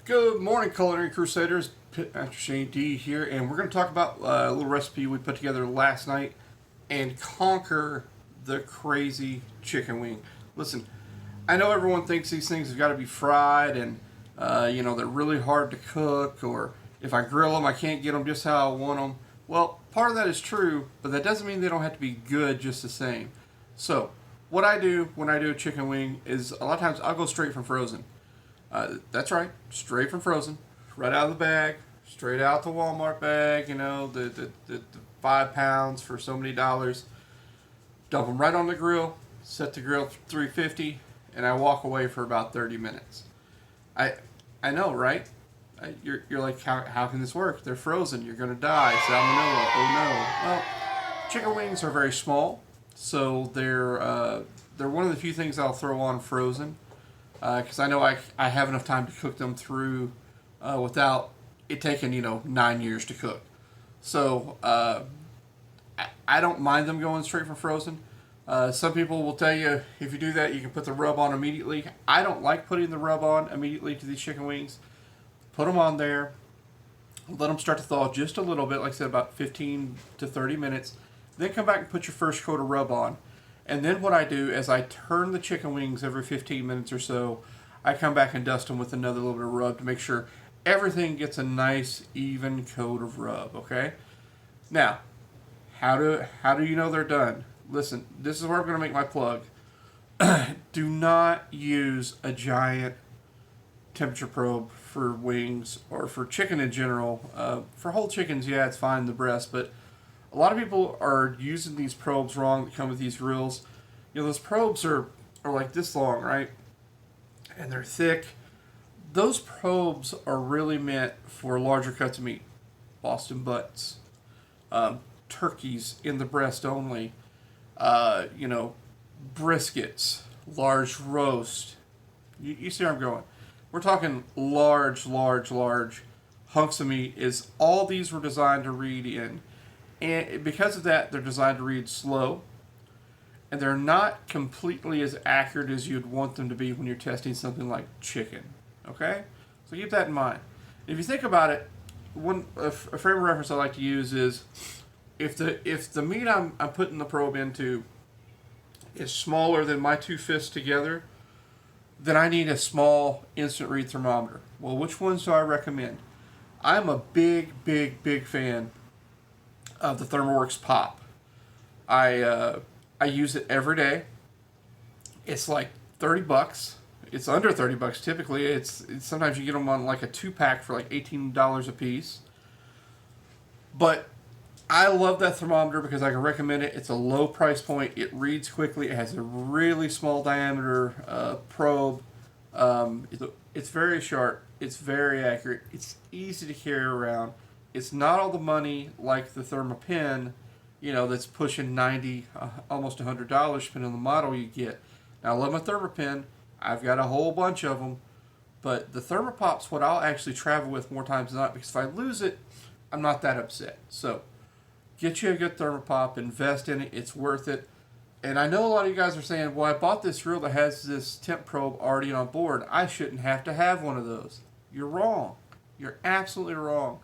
Good morning, Culinary Crusaders. Pitmaster Shane D here, and we're going to talk about a little recipe we put together last night and conquer the crazy chicken wing. Listen, I know everyone thinks these things have got to be fried and, they're really hard to cook, or if I grill them, I can't get them just how I want them. Well, part of that is true, but that doesn't mean they don't have to be good just the same. So, what I do when I do a chicken wing is a lot of times I'll go straight from frozen. That's right, straight from frozen, right out of the bag, straight out the Walmart bag. The 5 pounds for so many dollars. Dump them right on the grill, set the grill for 350, and I walk away for about 30 minutes. I know, right? You're like, how can this work? They're frozen. You're gonna die. Salmonella. Oh no. Well, chicken wings are very small, so they're one of the few things I'll throw on frozen. Because I know I have enough time to cook them through without it taking 9 years to cook. So I don't mind them going straight from frozen. Some people will tell you if you do that you can put the rub on immediately. I don't like putting the rub on immediately to these chicken wings. Put them on there, let them start to thaw just a little bit, like I said, about 15 to 30 minutes. Then come back and put your first coat of rub on. And then what I do is I turn the chicken wings every 15 minutes or so. I come back and dust them with another little bit of rub to make sure everything gets a nice even coat of rub, okay? Now, how do you know they're done? Listen, this is where I'm going to make my plug. Do not use a giant temperature probe for wings or for chicken in general. For whole chickens, yeah, it's fine, the breast, but a lot of people are using these probes wrong that come with these grills. Those probes are like this long, right? And they're thick. Those probes are really meant for larger cuts of meat. Boston butts, turkeys in the breast only, briskets, large roast. You see where I'm going. We're talking large hunks of meat. Is all these were designed to read in. And because of that, they're designed to read slow. And they're not completely as accurate as you'd want them to be when you're testing something like chicken. Okay? So keep that in mind. If you think about it, a frame of reference I like to use is if the meat I'm putting the probe into is smaller than my two fists together, then I need a small instant read thermometer. Well, which ones do I recommend? I'm a big fan of the ThermoWorks Pop. I use it every day. It's like $30. It's under $30 typically. It's sometimes you get them on like a 2-pack for like $18 a piece. But I love that thermometer because I can recommend it. It's a low price point. It reads quickly. It has a really small diameter probe. It's very sharp. It's very accurate. It's easy to carry around. It's not all the money like the Thermapen, that's pushing $90, almost $100, depending on the model you get. Now, I love my Thermapen. I've got a whole bunch of them. But the Thermopop's what I'll actually travel with more times than not, because if I lose it, I'm not that upset. So, get you a good Thermopop. Invest in it. It's worth it. And I know a lot of you guys are saying, well, I bought this grill that has this temp probe already on board. I shouldn't have to have one of those. You're wrong. You're absolutely wrong.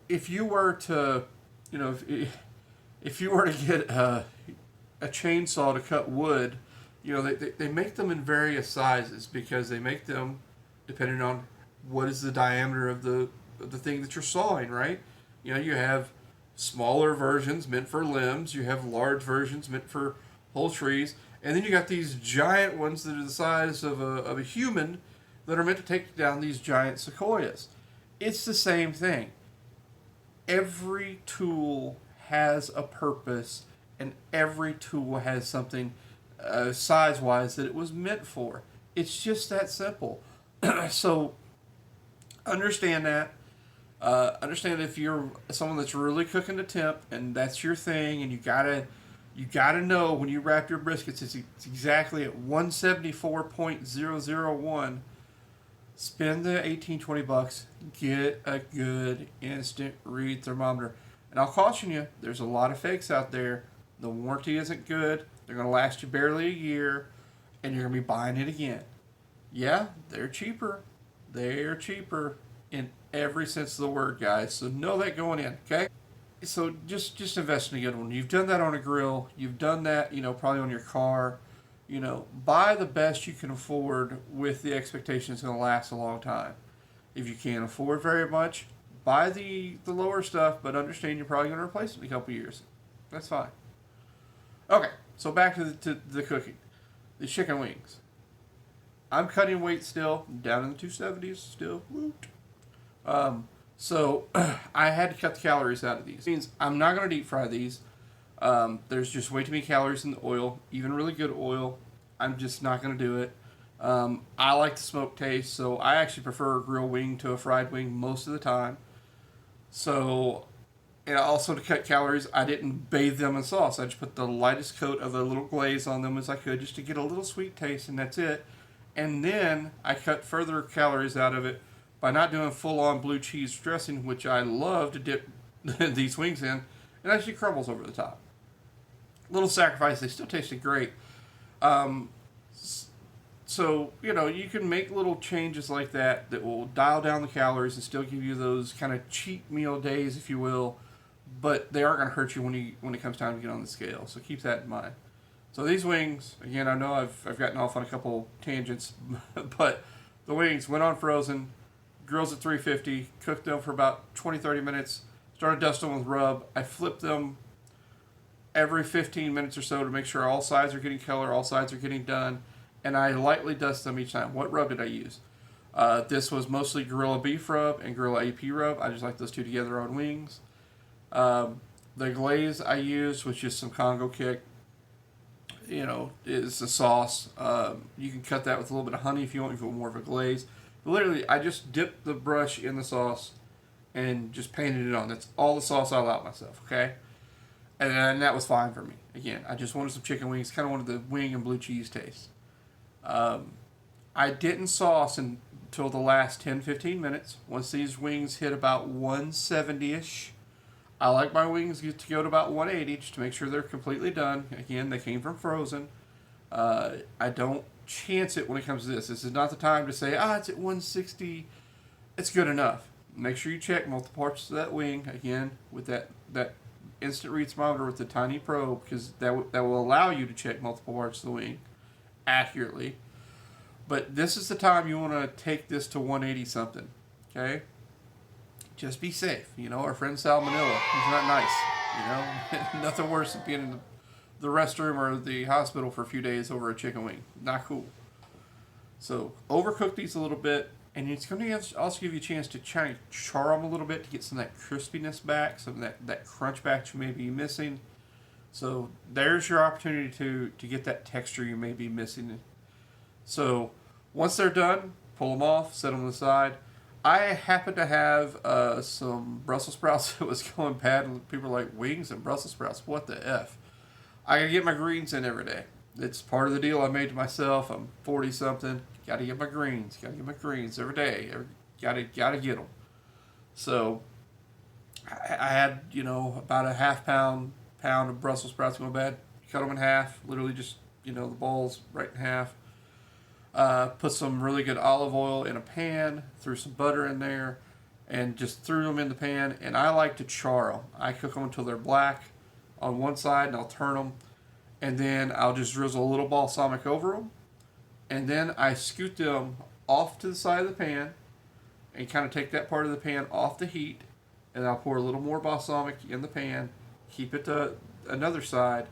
If you were to, if you were to get a chainsaw to cut wood, they make them in various sizes because they make them depending on what is the diameter of the thing that you're sawing, right? You have smaller versions meant for limbs, you have large versions meant for whole trees, and then you got these giant ones that are the size of a human that are meant to take down these giant sequoias. It's the same thing. Every tool has a purpose, and every tool has something size-wise that it was meant for. It's just that simple. So understand that. Understand if you're someone that's really cooking to temp and that's your thing, and you gotta know when you wrap your briskets, it's exactly at 174.001. Spend the $18-20, get a good instant read thermometer. And I'll caution you, there's a lot of fakes out there. The warranty isn't good. They're going to last you barely a year, and you're going to be buying it again. Yeah, they're cheaper. They're cheaper in every sense of the word, guys. So know that going in, okay? So just invest in a good one. You've done that on a grill. You've done that, probably on your car. Buy the best you can afford with the expectation it's going to last a long time. If you can't afford very much, buy the lower stuff, but understand you're probably going to replace it in a couple years. That's fine. Okay, so back to the cooking. The chicken wings. I'm cutting weight still, down in the 270s still. So I had to cut the calories out of these. It means I'm not going to deep fry these. There's just way too many calories in the oil, even really good oil. I'm just not going to do it. I like the smoke taste, so I actually prefer a grill wing to a fried wing most of the time. So, and also to cut calories, I didn't bathe them in sauce. I just put the lightest coat of a little glaze on them as I could, just to get a little sweet taste, and that's it. And then I cut further calories out of it by not doing full-on blue cheese dressing, which I love to dip these wings in. It actually crumbles over the top. Little sacrifice. They still tasted great. So, you can make little changes like that will dial down the calories and still give you those kind of cheat meal days, if you will, but they aren't going to hurt you when it comes time to get on the scale. So keep that in mind. So these wings, again, I know I've gotten off on a couple tangents, but the wings went on frozen, grills at 350, cooked them for about 20-30 minutes, started dusting them with rub. I flipped them every 15 minutes or so to make sure all sides are getting color, all sides are getting done, and I lightly dust them each time. What rub did I use? This was mostly Gorilla Beef Rub and Gorilla AP Rub. I just like those two together on wings. The glaze I used was just some Congo Kick. Is the sauce. You can cut that with a little bit of honey if you want more of a glaze. But literally, I just dipped the brush in the sauce and just painted it on. That's all the sauce I allowed myself, okay? And that was fine for me. Again, I just wanted some chicken wings, kind of wanted the wing and blue cheese taste. I didn't sauce until the last 10-15 minutes. Once these wings hit about 170-ish, I like my wings to go to about 180 just to make sure they're completely done. Again, they came from frozen. I don't chance it when it comes to this. This is not the time to say, it's at 160. It's good enough. Make sure you check multiple parts of that wing, again, with that instant read thermometer with the tiny probe, because that will allow you to check multiple parts of the wing accurately. But this is the time you want to take this to 180 something, okay? Just be safe. Our friend Salmonella, he's not nice. Nothing worse than being in the restroom or the hospital for a few days over a chicken wing. Not cool. So overcook these a little bit, and it's going to also give you a chance to char them a little bit to get some of that crispiness back, some of that crunch back you may be missing. So there's your opportunity to get that texture you may be missing. So once they're done, pull them off, set them on the side. I happen to have some Brussels sprouts that was going bad, and people were like, wings and Brussels sprouts, what the F? I gotta get my greens in every day. It's part of the deal I made to myself. I'm 40-something. Gotta get my greens. Gotta get my greens every day. Gotta get them. So I had, about a pound of Brussels sprouts going bad. Cut them in half. Literally just, the balls right in half. Put some really good olive oil in a pan, threw some butter in there, and just threw them in the pan. And I like to char them. I cook them until they're black on one side, and I'll turn them. And then I'll just drizzle a little balsamic over them. And then I scoot them off to the side of the pan and kind of take that part of the pan off the heat. And I'll pour a little more balsamic in the pan, keep it to another side,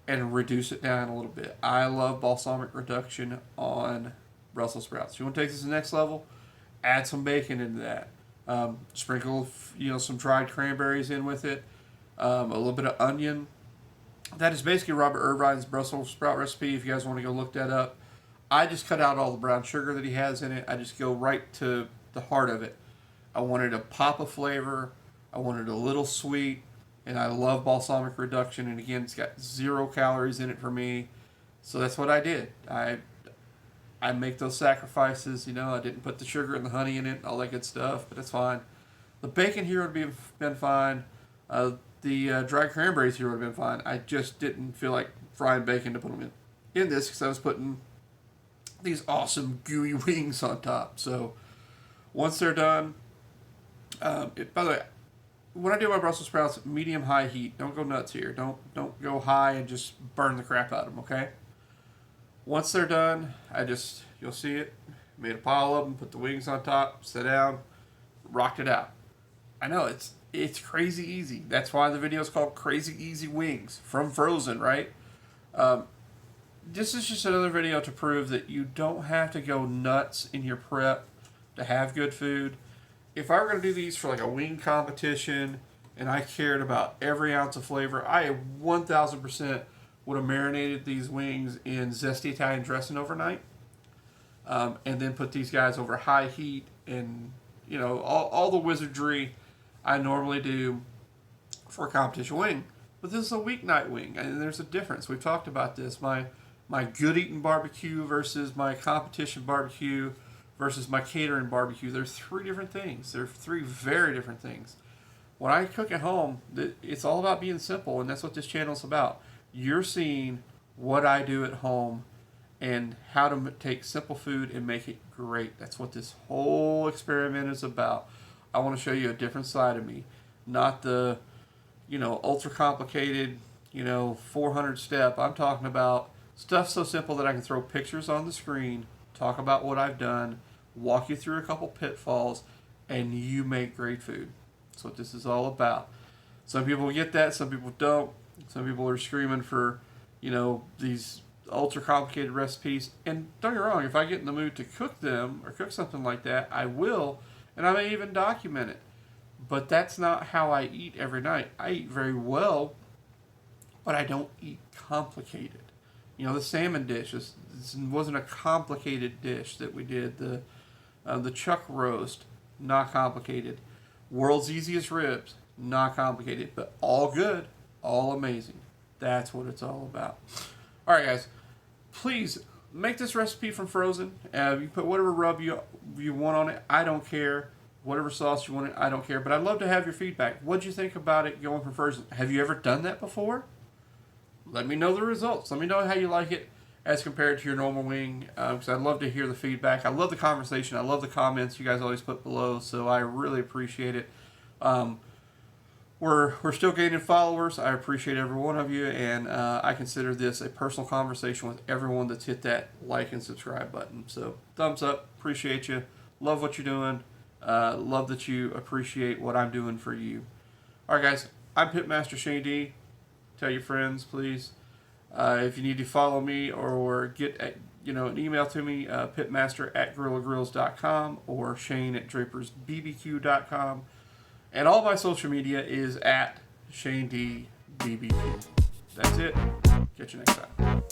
and reduce it down a little bit. I love balsamic reduction on Brussels sprouts. You want to take this to the next level? Add some bacon into that. Sprinkle, some dried cranberries in with it. A little bit of onion. That is basically Robert Irvine's Brussels sprout recipe. If you guys want to go look that up, I just cut out all the brown sugar that he has in it. I just go right to the heart of it. I wanted a pop of flavor. I wanted a little sweet. And I love balsamic reduction. And again, it's got 0 calories in it for me. So that's what I did. I make those sacrifices. I didn't put the sugar and the honey in it, all that good stuff, but it's fine. The bacon here would have been fine. The dried cranberries here would have been fine. I just didn't feel like frying bacon to put them in this because I was putting these awesome gooey wings on top. So Once they're done, by the way, when I do my Brussels sprouts, medium high heat. Don't go nuts here. Don't go high and just burn the crap out of them. Okay. Once they're done, you'll see it. Made a pile of them. Put the wings on top. Sit down. Rocked it out. I know it's crazy easy. That's why the video is called Crazy Easy Wings from Frozen, right? This is just another video to prove that you don't have to go nuts in your prep to have good food. If I were going to do these for like a wing competition and I cared about every ounce of flavor, I 1000% would have marinated these wings in zesty Italian dressing overnight, and then put these guys over high heat and, you know, all the wizardry I normally do for a competition wing. But this is a weeknight wing, and there's a difference. We've talked about this. My good eating barbecue versus my competition barbecue versus my catering barbecue. There's three different things. They're three very different things. When I cook at home, it's all about being simple, and that's what this channel is about. You're seeing what I do at home and how to take simple food and make it great. That's what this whole experiment is about. I want to show you a different side of me, not the, ultra complicated, 400 step. I'm talking about stuff so simple that I can throw pictures on the screen, talk about what I've done, walk you through a couple pitfalls, and you make great food. That's what this is all about. Some people get that, some people don't. Some people are screaming for, these ultra complicated recipes. And don't get me wrong, if I get in the mood to cook them or cook something like that, I will, and I may even document it. But that's not how I eat every night. I eat very well, but I don't eat complicated. The salmon dish, this wasn't a complicated dish that we did. The chuck roast, not complicated. World's easiest ribs, not complicated, but all good, all amazing. That's what it's all about. All right, guys, please make this recipe from Frozen. You put whatever rub you want on it. I don't care. Whatever sauce you want it, I don't care. But I'd love to have your feedback. What'd you think about it going from Frozen? Have you ever done that before? Let me know the results. Let me know how you like it as compared to your normal wing, because I'd love to hear the feedback. I love the conversation. I love the comments you guys always put below, so I really appreciate it. We're still gaining followers. I appreciate every one of you, and I consider this a personal conversation with everyone that's hit that like and subscribe button. So thumbs up. Appreciate you. Love what you're doing. Love that you appreciate what I'm doing for you. All right, guys. I'm Pitmaster Shane D. Tell your friends, please. If you need to follow me or get an email to me, pitmaster@gorillagrills.com or shane@drapersbbq.com. And all my social media is @ShaneDBBQ. That's it. Catch you next time.